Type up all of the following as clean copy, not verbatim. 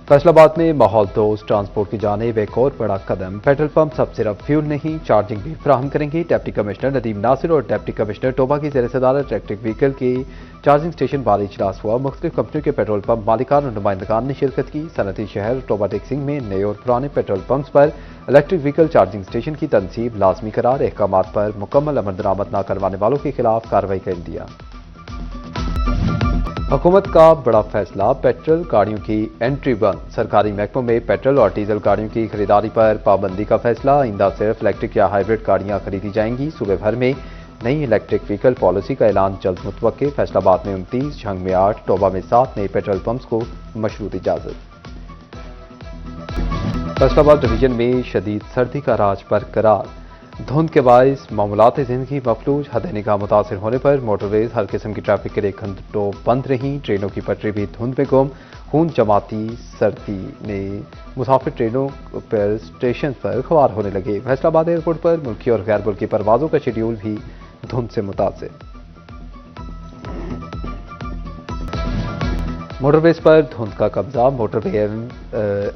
फैसलाबाद में माहौल दोस्त ट्रांसपोर्ट की जानिब एक और बड़ा कदम। पेट्रोल पंप अब सिर्फ फ्यूल नहीं चार्जिंग भी फराहम करेंगे। डिप्टी कमिश्नर नदीम नासिर और डिप्टी कमिश्नर टोबा की ज़ेर सदारत इलेक्ट्रिक व्हीकल की चार्जिंग स्टेशन बार इजलास हुआ। मुख्तलिफ कंपनियों के पेट्रोल पंप मालिकान और नुमाइंदगान ने शिरकत की। सनती शहर टोबा टेक्सिंग में नए और पुराने पेट्रोल पंप्स पर इलेक्ट्रिक व्हीकल चार्जिंग स्टेशन की तनसीब लाजमी करार। अहकामात पर मुकम्मल अमल दरामद न करवाने वालों के खिलाफ कार्रवाई का इंदिया। हुकूमत का बड़ा फैसला, पेट्रोल गाड़ियों की एंट्री बंद। सरकारी महकमों में पेट्रोल और डीजल गाड़ियों की खरीदारी पर पाबंदी का फैसला। आइंदा सिर्फ इलेक्ट्रिक या हाइब्रिड गाड़ियां खरीदी जाएंगी। सूबे भर में नई इलेक्ट्रिक व्हीकल पॉलिसी का ऐलान जल्द मुतवक्के। फैसलाबाद में 29, झंग में 8, टोबा में 7 नए पेट्रोल पंप्स को मशरूत इजाजत। फैसलाबाद डिवीजन में शदीद सर्दी का राज बरकरार। धुंध के बायस मामूलात जिंदगी मफलूज। हद निगाह मुतासर होने पर मोटरवेज हर किस्म की ट्रैफिक के लिए घंटों बंद रहीं। ट्रेनों की पटरी भी धुंध में गुम। खून जमाती सर्दी ने मुसाफिर ट्रेनों पर स्टेशन पर ख्वार होने लगे। फैसलाबाद एयरपोर्ट पर मुल्की और गैर मुल्की परवाजों का शेड्यूल भी धुंध से मुतासर। मोटरवेज पर धुंध का कब्जा। मोटरवे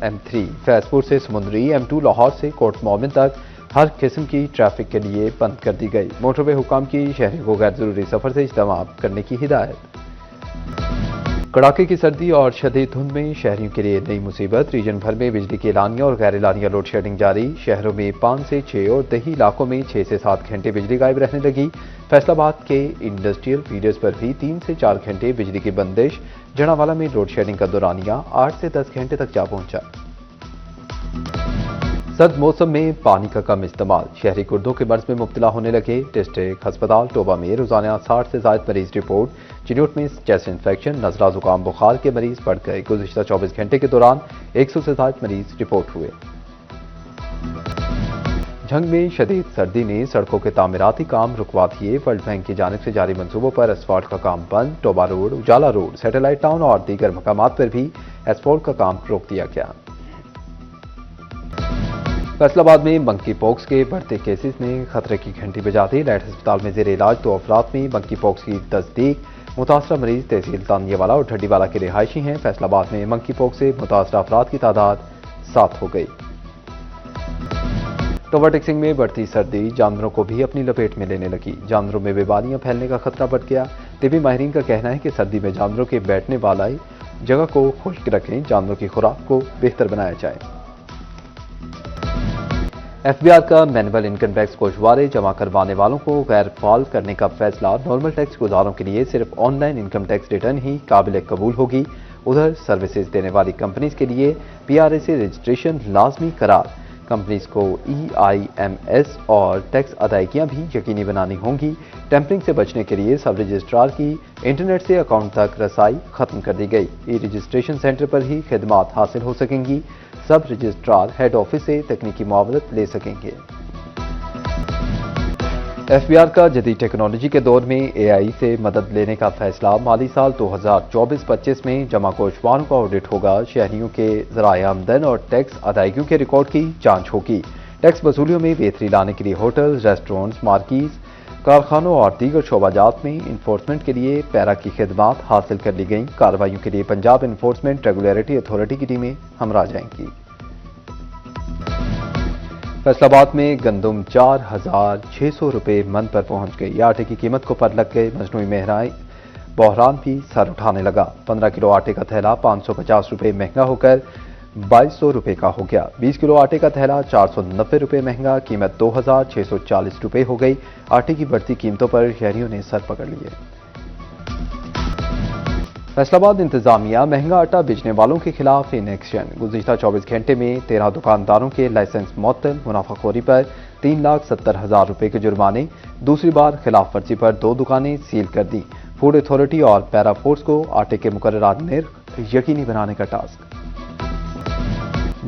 M3 फैजपुर से समुंदरी, M2 लाहौर से कोट मोमिन तक हर किस्म की ट्रैफिक के लिए बंद कर दी गई। मोटरवे हुकाम की शहरियों को गैर जरूरी सफर से इज्तनाब करने की हिदायत। कड़ाके की सर्दी और शदीद धुंध में शहरियों के लिए नई मुसीबत। रीजन भर में बिजली की एलानिया और गैर एलानिया लोड शेडिंग जारी। शहरों में 5 से 6 और देही इलाकों में 6 से 7 घंटे बिजली गायब रहने लगी। फैसलाबाद के इंडस्ट्रियल फीडर्स पर भी 3 से 4 घंटे बिजली की बंदिश। जड़ावाला में लोड शेडिंग का दौरानिया 8 से 10 घंटे तक जा पहुंचा। सर्द मौसम में पानी का कम इस्तेमाल। शहरी गुर्दों के मर्ज में मुब्तला होने लगे। डिस्ट्रिक्ट अस्पताल टोबा में रोजाना 60 से ज्यादा मरीज रिपोर्ट। चिन्योट में चेस्ट इन्फेक्शन, नजला जुकाम बुखार के मरीज बढ़ गए। गुज़िश्ता 24 घंटे के दौरान 100 से ज्यादा मरीज रिपोर्ट हुए। झंग में शदीद सर्दी ने सड़कों के तामीराती काम रुकवा दिए। वर्ल्ड बैंक की जानिब से जारी मंसूबों पर एसफाल्ट का काम बंद। टोबा रोड, उजाला रोड, सैटेलाइट टाउन और दीगर मकामात पर भी एसफाल्ट का काम रोक दिया गया। फैसलाबाद में मंकी पॉक्स के बढ़ते केसेस ने खतरे की घंटी बजा दी। लाइट अस्पताल में जेर इलाज 2 अफराद में मंकी पॉक्स की तस्दीक। मुतासरा मरीज तहसील तानियावाला और ढड्डीवाला के रिहायशी हैं। फैसलाबाद में मंकी पॉक्स से मुतासरा अफराद की तादाद 7 हो गई। टोबा टेक्सिंग में बढ़ती सर्दी जानवरों को भी अपनी लपेट में लेने लगी। जानवरों में बीमारियां फैलने का खतरा बढ़ गया। तिबी माहिरीन का कहना है कि सर्दी में जानवरों के बैठने वाली जगह को खुश्क रखें। जानवरों की खुराक को बेहतर बनाया जाए। FBI का मैनुअल इनकम टैक्स गोशवारे जमा करवाने वालों को गैर फाल करने का फैसला। नॉर्मल टैक्स गुजारों के लिए सिर्फ ऑनलाइन इनकम टैक्स रिटर्न ही काबिल कबूल होगी। उधर सर्विसेज देने वाली कंपनीज के लिए PRA से रजिस्ट्रेशन लाजमी करार। कंपनीज को EIMS और टैक्स अदायगियां भी यकीनी बनानी होंगी। टेम्परिंग से बचने के लिए सब रजिस्ट्रार की इंटरनेट से अकाउंट तक रसाई खत्म कर दी गई। ई रजिस्ट्रेशन सेंटर पर ही खिदमात हासिल हो सकेंगी। सब रजिस्ट्रार हेड ऑफिस से तकनीकी मुआवनत ले सकेंगे। FBI का जदीद टेक्नोलॉजी के दौर में AI से मदद लेने का फैसला। माली साल 2024-25 में जमा गोशवारों का ऑडिट होगा। शहरियों के ज़राए आमदन और टैक्स अदायगियों के रिकॉर्ड की जांच होगी। टैक्स वसूलियों में बेहतरी लाने के लिए होटल, रेस्टोरेंट्स, मार्कीज, कारखानों और दीगर शोबाजात में इन्फोर्समेंट के लिए पैरा की खिदमात हासिल कर ली गई। कार्रवाइयों के लिए पंजाब इन्फोर्समेंट रेगुलेटरी अथॉरिटी की टीमें हमरा जाएंगी। फैसलाबाद में गंदम 4,600 रुपये मन पर पहुंच गई। आटे की कीमत को पर लग गए। मजनूई महंगाई बहरान भी सर उठाने लगा। 15 किलो आटे का थैला 550 रुपये महंगा होकर 2200 रुपये का हो गया। 20 किलो आटे का थैला 490 रुपये महंगा, कीमत 2,640 रुपये हो गई। आटे की बढ़ती कीमतों पर शहरियों ने सर पकड़ लिए। फैसलाबाद इंतजामिया महंगा आटा बेचने वालों के खिलाफ इन एक्शन। गुज़िश्ता 24 घंटे में 13 दुकानदारों के लाइसेंस मुअत्तल। मुनाफाखोरी पर 3,70,000 रुपये के जुर्माने। दूसरी बार खिलाफ वर्जी पर 2 दुकानें सील कर दी। फूड अथॉरिटी और पैरा फोर्स को आटे के मुकर्ररा निर्ख यकीनी बनाने का टास्क।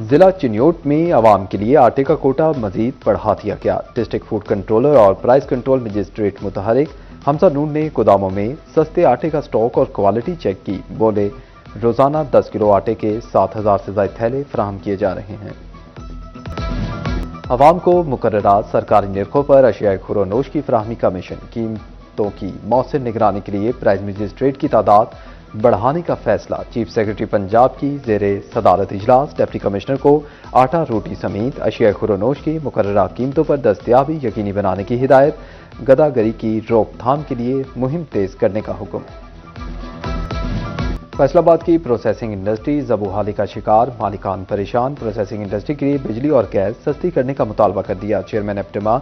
जिला चिन्योट में आवाम के लिए आटे का कोटा मजीद बढ़ा दिया गया। डिस्ट्रिक्ट फूड कंट्रोलर और प्राइस कंट्रोल मजिस्ट्रेट मुतहरिक हमजा नून ने गोदामों में सस्ते आटे का स्टॉक और क्वालिटी चेक की। बोले रोजाना 10 किलो आटे के 7,000 से ज्यादा थैले फराहम किए जा रहे हैं। आवाम को मुकर्ररा सरकारी निर्खों पर अशियाए खुरोनोश की फराहमी का मिशन। कीमतों की मौसर निगरानी के लिए प्राइस मजिस्ट्रेट की तादाद बढ़ाने का फैसला। चीफ सेक्रेटरी पंजाब की जेर सदारत इजलास डिप्टी कमिश्नर को आटा रोटी समेत अशिया खुरोनोश की मुकर्ररा कीमतों पर दस्तयाबी यकीनी बनाने की हिदायत। गदागरी की रोकथाम के लिए मुहिम तेज करने का हुक्म। फैसलाबाद की प्रोसेसिंग इंडस्ट्री ज़बूहाली का शिकार, मालिकान परेशान। प्रोसेसिंग इंडस्ट्री के लिए बिजली और गैस सस्ती करने का मुतालबा कर दिया। चेयरमैन एप्टिमा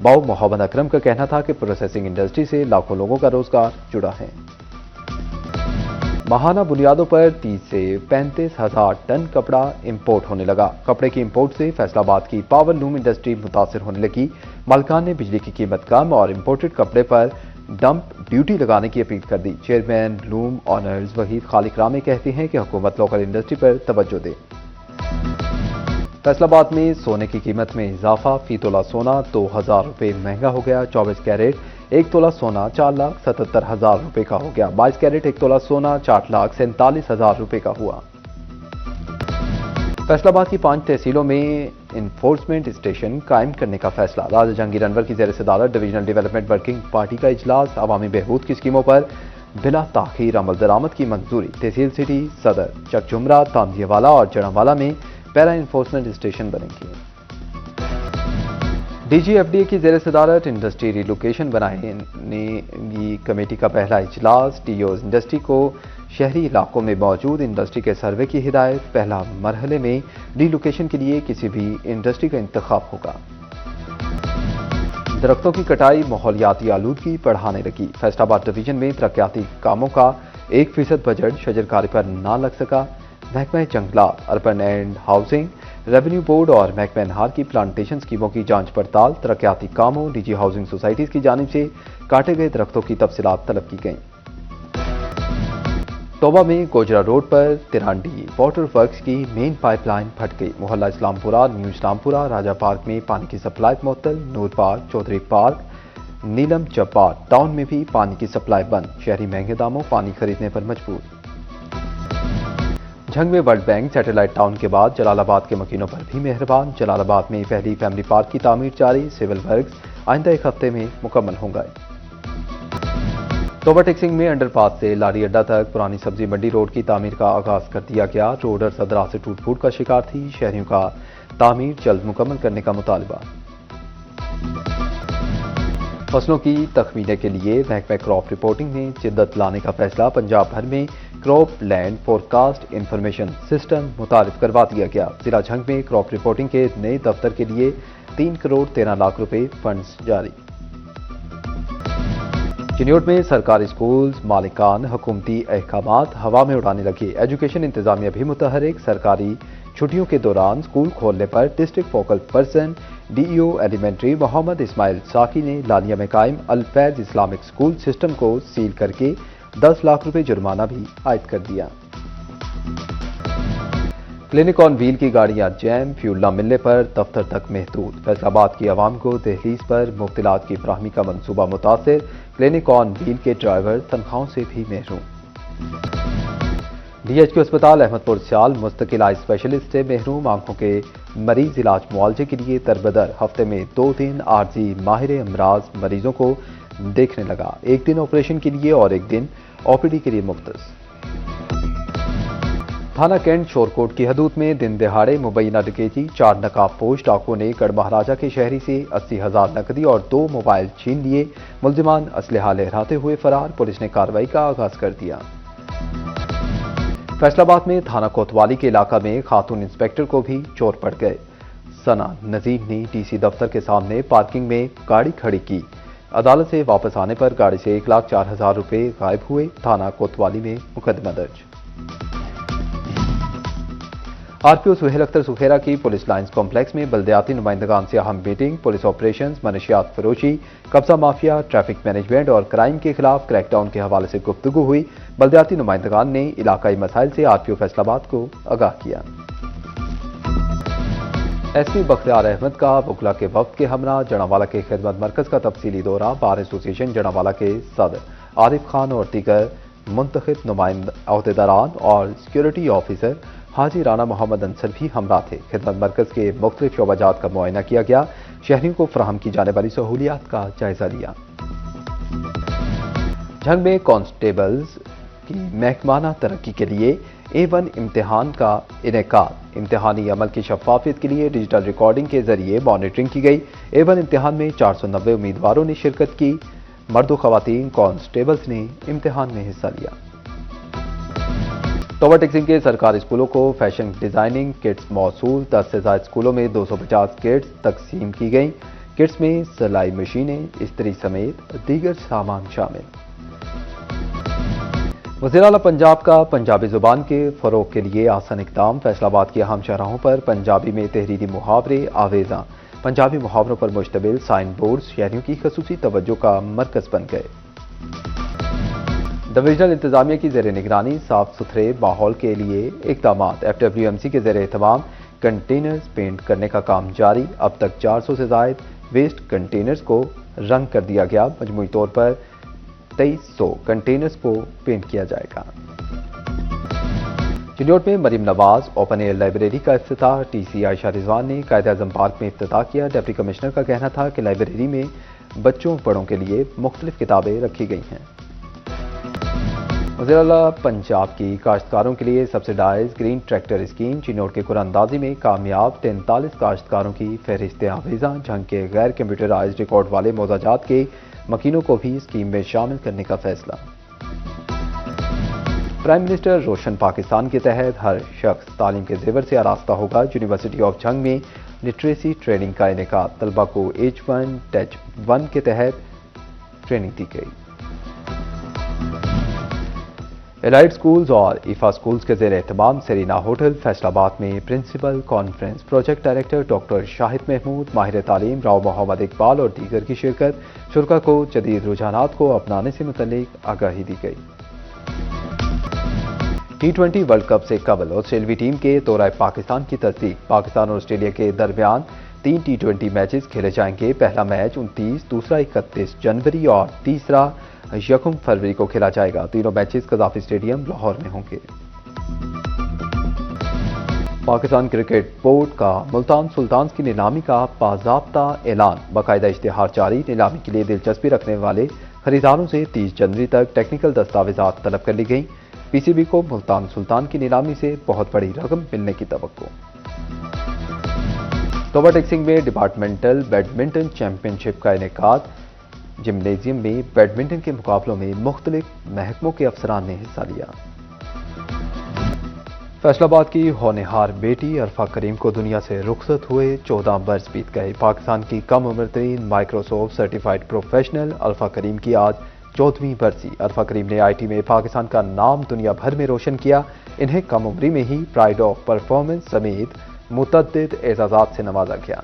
बाऊ मोहम्मद अकरम का कहना था कि प्रोसेसिंग इंडस्ट्री से लाखों लोगों का रोजगार जुड़ा है। माहाना बुनियादों पर 30 से 35 हजार टन कपड़ा इंपोर्ट होने लगा। कपड़े की इंपोर्ट से फैसलाबाद की पावर लूम इंडस्ट्री मुतासिर होने लगी। मालिकान ने बिजली की कीमत कम और इंपोर्टेड कपड़े पर डंप ड्यूटी लगाने की अपील कर दी। चेयरमैन लूम ऑनर्स वहीद खालिक रामे कहते हैं कि हुकूमत लोकल इंडस्ट्री पर तवज्जो दे। फैसलाबाद में सोने की कीमत में इजाफा। फी तोला सोना 2000 रुपये महंगा हो गया। 24 कैरेट 1 तोला सोना 4,77,000 रुपये का हो गया। 22 कैरेट 1 तोला सोना 4,47,000 रुपये का हुआ। फैसलाबाद की 5 तहसीलों में इन्फोर्समेंट स्टेशन कायम करने का फैसला। राजा जहांगीर अनवर की जेर सदारत डिवीजनल डेवलपमेंट वर्किंग पार्टी का इजलास। अवामी बहबूद की स्कीमों पर बिला ताखीर अमल दरामद की मंजूरी। तहसील सिटी, सदर, चकजुमरा, तांदियावाला और जड़ावाला में पैरा इन्फोर्समेंट स्टेशन बनेंगे। DGFDA की जेर सदारत इंडस्ट्री रिलोकेशन बनाने की कमेटी का पहला इजलास। टीओज इंडस्ट्री को शहरी इलाकों में मौजूद इंडस्ट्री के सर्वे की हिदायत। पहला मरहले में रिलोकेशन के लिए किसी भी इंडस्ट्री का इंतखाब होगा। दरख्तों की कटाई माहौलियाती आलूदगी बढ़ाने लगी। फैसलाबाद डिवीजन में तरक्याती कामों का 1% बजट शजरकारी पर ना लग सका। महकमा जंगलात, urban and housing, revenue board और महकमा नहार की प्लांटेशन स्कीमों की जांच पड़ताल। तरक्याती कामों, निजी हाउसिंग सोसाइटीज की जानिब से काटे गए दरख्तों की तफसीलात तलब की गईं। तोबा में गोजरा रोड पर तिरांडी वाटर वर्क्स की मेन पाइपलाइन फट गई। मोहल्ला इस्लामपुरा, न्यू इस्लामपुरा, राजा पार्क में पानी की सप्लाई मुअत्तल। नूर पार्क, चौधरी पार्क, नीलम चब्बार टाउन में भी पानी की सप्लाई बंद। शहरी महंगे दामों पानी खरीदने पर मजबूर। झंग में वर्ल्ड बैंक सैटेलाइट टाउन के बाद जलालाबाद के मकीनों पर भी मेहरबान। जलालाबाद में पहली फैमिली पार्क की तामीर जारी। सिविल वर्क्स आइंदा एक हफ्ते में मुकम्मल होंगे। तोबा टेक्सिंग में अंडरपास से लारी अड्डा तक पुरानी सब्जी मंडी रोड की तामीर का आगाज कर दिया गया। रोड और सदरा से टूट फूट का शिकार थी। शहरियों का तामीर जल्द मुकम्मल करने का मुतालबा। फसलों की तखमीने के लिए महकमा क्रॉप रिपोर्टिंग में शिद्दत लाने का फैसला। पंजाब भर में crop land forecast information system मुतारिफ करवा दिया गया। जिला झंग में क्रॉप रिपोर्टिंग के नए दफ्तर के लिए 3 करोड़ 13 लाख रुपए फंड्स जारी। चिन्योट में सरकारी स्कूल्स मालिकान हुकूमती अहकामात हवा में उड़ाने लगे। एजुकेशन इंतजामिया भी मुतहरिक। सरकारी छुट्टियों के दौरान स्कूल खोलने पर district focal person DEO elementary Mohammad Ismail Saqi ने लालिया में कायम अल-फैज इस्लामिक स्कूल सिस्टम को सील करके 10 लाख रुपए जुर्माना भी आयद कर दिया। क्लिनिक ऑन व्हील की गाड़ियां जैम, फ्यूल न मिलने पर दफ्तर तक महदूद। फैसलाबाद की आवाम को दहलीज पर मुफ्त इलाज की फराहमी का मंसूबा मुतासिर। क्लिनिक ऑन व्हील के ड्राइवर तनख्वाहों से भी महरूम। DHQ अस्पताल अहमदपुर सियाल मुस्तकिल आई स्पेशलिस्ट से महरूम। आंखों के मरीज इलाज मुआवजे के लिए तरबदर। हफ्ते में 2 दिन आरजी माहिर अमराज मरीजों को देखने लगा। 1 दिन ऑपरेशन के लिए और 1 दिन OPD के लिए मुख्तस। थाना कैंट शोरकोट की हदूद में दिन दिहाड़े मुबैना डकैती। 4 नकाबपोश डाकुओं ने गढ़ महाराजा के शहरी से 80,000 नकदी और 2 मोबाइल छीन लिए। मुलजिमान असलहा लहराते हुए फरार। पुलिस ने कार्रवाई का आगाज कर दिया। फैसलाबाद में थाना कोतवाली के इलाका में खातून इंस्पेक्टर को भी चोर पड़ गए। सना नजीम ने DC दफ्तर के सामने पार्किंग में गाड़ी खड़ी की। अदालत से वापस आने पर गाड़ी से 1,04,000 रुपए गायब हुए। थाना कोतवाली में मुकदमा दर्ज। RPO सुहेल अख्तर सुखेरा की पुलिस लाइन्स कॉम्प्लेक्स में बल्दियाती नुमाइंदगान से अहम मीटिंग। पुलिस ऑपरेशंस, मनशियात फरोशी, कब्जा माफिया, ट्रैफिक मैनेजमेंट और क्राइम के खिलाफ क्रैकडाउन के हवाले से गुफ्तगू हुई। बल्दियाती नुमाइंदगान ने इलाकाई मसाइल से RPO फैसलाबाद को आगाह किया। SP बख्तियार अहमद का वकला के वक्त के हमरा जड़ावाला के खिदमत मरकज का तफसीली दौरा। बार एसोसिएशन जड़ावाला के सदर आरिफ खान और दीगर मुंतखब नुमाइंदा अहदेदारान और सिक्योरिटी ऑफिसर हाजी राना मोहम्मद अंसर भी हमरा थे। खिदमत मरकज के मुख्तलिफ शोबाजात का मुआयना किया गया। शहरियों को फराहम की जाने वाली सहूलियात का जायजा लिया। झंग में कांस्टेबल्स की महकमाना तरक्की के लिए A1 इम्तिहान का इनेकाद। इम्तिहानी अमल की शफाफियत के लिए डिजिटल रिकॉर्डिंग के जरिए मॉनिटरिंग की गई। A1 इम्तिहान में 490 उम्मीदवारों ने शिरकत की। मर्द व खवातीन कांस्टेबल्स ने इम्तिहान में हिस्सा लिया। तोबा टेक्सिंग के सरकारी स्कूलों को फैशन डिजाइनिंग किट्स मौसूल। 10 से ज्यादा स्कूलों में 250 किट्स तकसीम की गई। किट्स में सिलाई मशीनें, इस्त्री समेत दीगर सामान शामिल। वज़ीर आला पंजाब का पंजाबी जुबान के फरोग के लिए आसान इक़दाम। फैसलाबाद की अहम शाहराहों पर पंजाबी में तहरीरी मुहावरे आवेज़ा। पंजाबी मुहावरों पर मुश्तमिल साइन बोर्ड शहरियों की खसूसी तवज्जो का मरकज बन गए। डिवीजनल इंतजामिया की ज़ेर निगरानी साफ सुथरे माहौल के लिए इक़दाम। FWMC के ज़ेर एहतमाम कंटेनर्स पेंट करने का काम जारी। अब तक 400 से ज़ायद वेस्ट कंटेनर्स को रंग कर दिया गया। मजमूई तौर पर 2300 कंटेनर्स को पेंट किया जाएगा। चिन्नौट में Maryam Nawaz open air library का इफ्तिताह। TC आयशा रिजवान ने कायद-ए-आज़म पार्क में इफ्तिताह किया। डिप्टी कमिश्नर का कहना था कि लाइब्रेरी में बच्चों बड़ों के लिए मुख्तलिफ किताबें रखी गई हैं। वज़ीर आला पंजाब की काश्तकारों के लिए सब्सिडाइज ग्रीन ट्रैक्टर स्कीम। चिन्नौट के कुरानंदाजी में कामयाब 43 काश्तकारों की फहरिस्त आवेज़ा। झंग के गैर कंप्यूटराइज रिकॉर्ड वाले मौजाजात के मकीनों को भी स्कीम में शामिल करने का फैसला। प्राइम मिनिस्टर रोशन पाकिस्तान के तहत हर शख्स तालीम के जेवर से आरास्ता होगा। यूनिवर्सिटी ऑफ झंग में लिटरेसी ट्रेनिंग का इनेकाद। तलबा को H1 टच 1 के तहत ट्रेनिंग दी गई। एलाइड स्कूल्स और ईफा स्कूल्स के ज़ेर एहतमाम सेरीना होटल फैसलाबाद में principal conference. Project director doctor Shahid Mahmood, माहिर तालीम राव मोहम्मद इकबाल और दीगर की शिरकत। शुरका को जदीद रुझानात को अपनाने से मुतल्लिक आगाही दी गई। T20 वर्ल्ड कप से कबल ऑस्ट्रेलियाई टीम के दौरे पाकिस्तान की तस्दीक। पाकिस्तान और ऑस्ट्रेलिया के दरमियान 3 T20 मैचेस खेले जाएंगे। पहला मैच 29, दूसरा 31 जनवरी और तीसरा 1 फरवरी को खेला जाएगा। तीनों मैचेस कज़ाफी स्टेडियम लाहौर में होंगे। पाकिस्तान क्रिकेट बोर्ड का मुल्तान सुल्तान्स की नीलामी का बाज़ाब्ता ऐलान। बाकायदा इश्तिहार जारी। नीलामी के लिए दिलचस्पी रखने वाले खरीदारों से 30 जनवरी तक टेक्निकल दस्तावेजात तलब कर ली गई। PCB को मुल्तान सुल्तान की नीलामी से बहुत बड़ी रकम मिलने की तवक्को। तोबा टेक्सिंग में डिपार्टमेंटल बैडमिंटन चैंपियनशिप का इनेकाद। जिम्नेजियम में बैडमिंटन के मुकाबलों में मुख्तलिफ महकमों के अफसरान ने हिस्सा लिया। फैसलाबाद की होनहार बेटी अरफा करीम को दुनिया से रुखसत हुए 14 बरस बीत गए। पाकिस्तान की कम उम्र तरीन माइक्रोसॉफ्ट सर्टिफाइड प्रोफेशनल अरफा करीम की आज 14वीं बरसी। अरफा करीम ने IT में पाकिस्तान का नाम दुनिया भर में रोशन किया। इन्हें कम उम्री में ही प्राइड ऑफ परफॉर्मेंस समेत मुतअद्दिद एजाजात से नवाजा गया।